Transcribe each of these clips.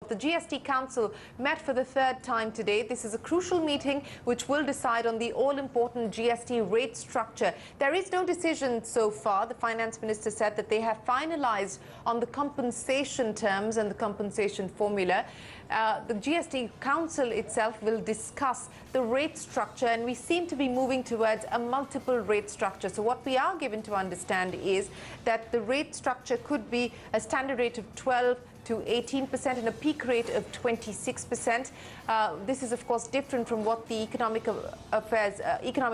The GST Council met for the third time today. This is a crucial meeting which will decide on the all-important GST rate structure. There is no decision so far. The Finance Minister said that they have finalised on the compensation terms and the compensation formula. The GST Council itself will discuss the rate structure, and we seem to be moving towards a multiple rate structure. So what we are given to understand is that the rate structure could be a standard rate of 12 to 18% and a peak rate of 26%. This is, of course, different from what the Economic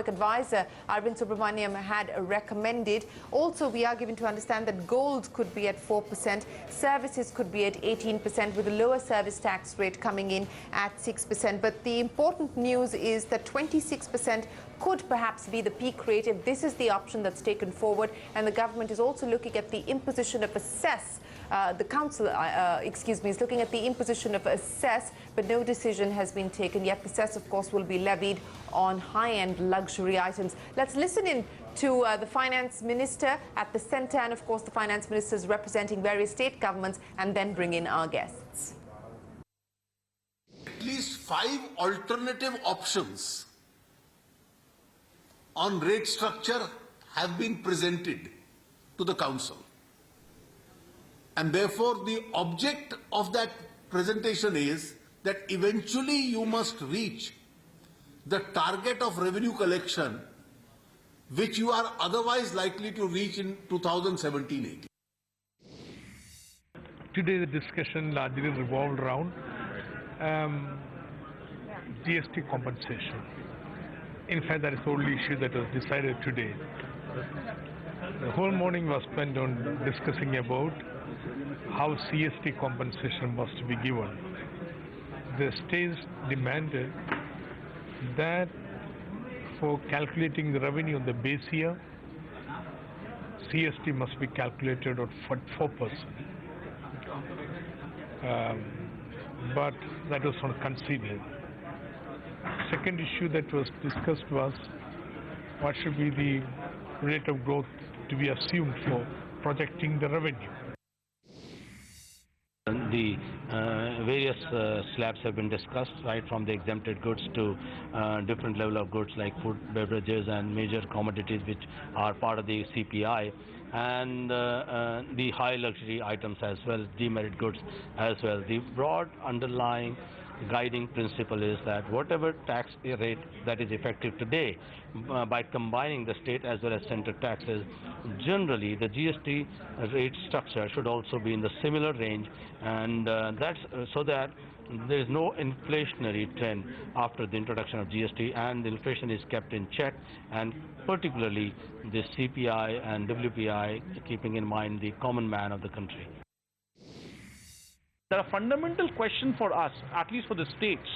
Advisor Arvind Subramaniam had recommended. Also, we are given to understand that gold could be at 4%, services could be at 18%, with a lower service tax rate coming in at 6%. But the important news is that 26% could perhaps be the peak rate if this is the option that's taken forward, and the government is also looking at the imposition of a cess. The council, is looking at the imposition of a cess, but no decision has been taken yet. The cess, of course, will be levied on high-end luxury items. Let's listen in to the Finance Minister at the centre, and of course the Finance Minister is representing various state governments, and then bring in our guests. At least 5 alternative options on rate structure have been presented to the Council. And therefore, the object of that presentation is that eventually you must reach the target of revenue collection which you are otherwise likely to reach in 2017-18. Today the discussion largely revolved around GST compensation. In fact, that is the only issue that was decided today. The whole morning was spent on discussing about how GST compensation must be given. The states demanded that for calculating the revenue in the base year, GST must be calculated at 4%. But that was not considered. Second issue that was discussed was what should be the rate of growth to be assumed for projecting the revenue. The various slabs have been discussed, right from the exempted goods to different level of goods like food, beverages and major commodities which are part of the CPI, and the high luxury items as well, demerit goods as well. The broad underlying guiding principle is that whatever tax rate that is effective today, by combining the state as well as central taxes, generally the GST rate structure should also be in the similar range, and that's so that there is no inflationary trend after the introduction of GST, and the inflation is kept in check, and particularly the CPI and WPI, keeping in mind the common man of the country. A fundamental question for us, at least for the states,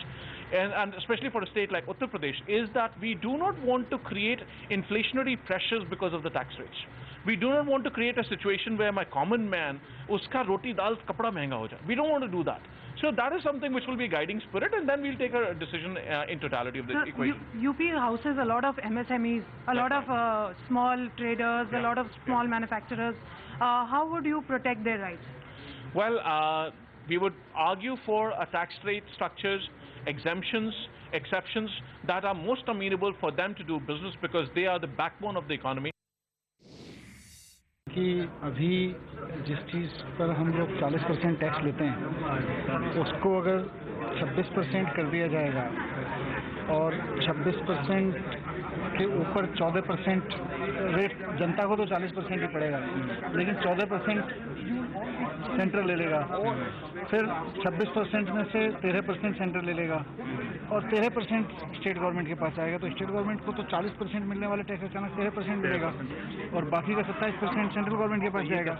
and especially for a state like Uttar Pradesh, is that we do not want to create inflationary pressures because of the tax rates. We do not want to create a situation where my common man, uska roti dal kapda mehenga ho jaye. We don't want to do that. So that is something which will be a guiding spirit, and then we'll take a decision in totality of the equation. UP houses a lot of MSMEs, a lot of small traders, a lot of small manufacturers. How would you protect their rights? Well, we would argue for a tax rate structures, exemptions, exceptions that are most amenable for them to do business, because they are the backbone of the economy. कि अभी जिस चीज़ पर हम लोग 40% tax लेते हैं उसको अगर 26% कर दिया जाएगा और 26% के ऊपर 14% रेट, जनता को तो 40% ही पड़ेगा, लेकिन 14% सेंटर ले लेगा, फिर 26% में से 13% सेंटर ले लेगा और 13% स्टेट गवर्नमेंट के पास आएगा, तो स्टेट गवर्नमेंट को तो 40% मिलने वाले टैक्स अचानक 13% मिलेगा और बाकी का 27% सेंट्रल गवर्नमेंट के पास जाएगा।